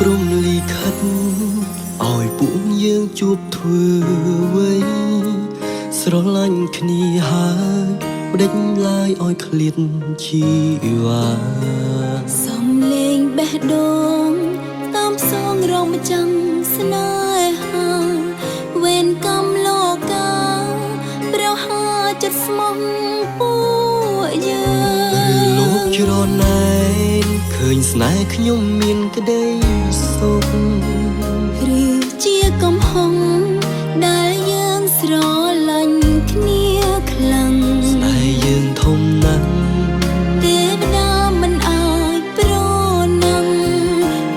ព្រំលីខិតឲ្យពួកយើងជួបធ្វើអ្វីស្រឡាញ់គ្នាហើយបដិញឡាយឲ្យឃ្លាតជីវ៉ាសំលេងបេះដូងតាមសងរងម្ចាំងស្នេហាវេនកម្មលោកាប្រហាចិត្តស្មោះពួកយើងលោកច្រណែនឃើញស្នេហ៍ខ្ញុំមានក្តីសុខឬជាកំហុងដែលយើងស្រឡាញ់គ្នាខ្លាំងស្នេហ៍យើងធំណាស់ទេវតាមិនអាចប្រណាំង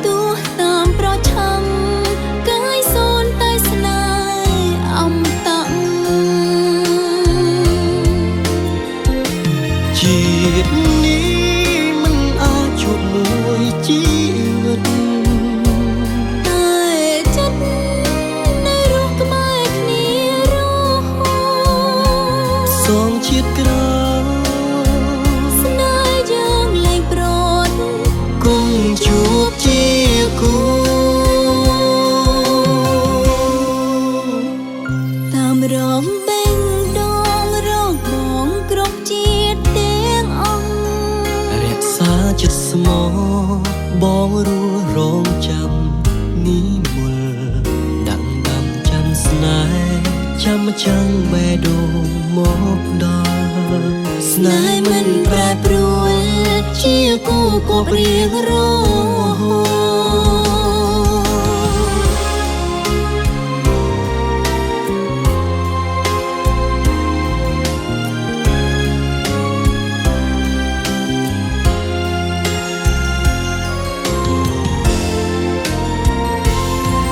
ទោះតាមប្រឆាំងកាយសូនតែស្នេហ៍អំតៈជាតិនេះមិនអាចជួបមួយជីវិតសងជាតិក្រោយស្នេហ៍យើងលែងប្រត់គង់ជួបជាគូតាមរំបេងដងរងបងគ្រប់ជាតិទាំងអង្គរក្សាចិត្តស្មោះបងរស់រងចាំនេះមុលដាក់ដាំចាំស្នេហ៍ចាំចាំបេះដូងមកដល់ស្នេហ៍មិនប្រែប្រួលជាគូគប់រៀងរហូត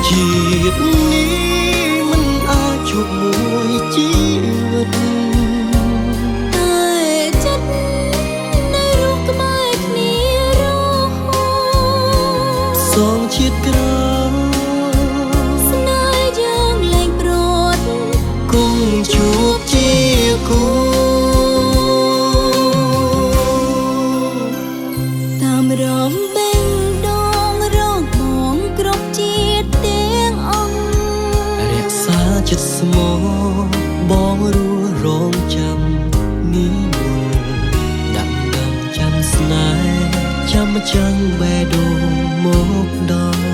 ជាតិនេះមិនអាចជួបមួយជីវិតសងជាតិក្រោយស្នេហ៍យើងលែងប្រត់គង់ជួបជាគូតាមរំបេងដងរងបងគ្រប់ជាតិទាំងអង្គរក្សាចិត្តស្មោះបងរស់រងចាំនេះមុលដាក់ដាំចាំស្នេហ៍ចាំចាំបេះដូងមកដល់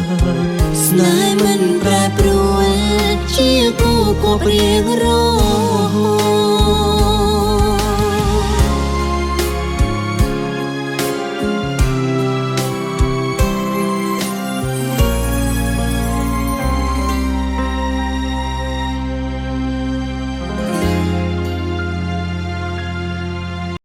ស្នេហ៍មិនប្រែប្រួលជាគូគប់រៀងរ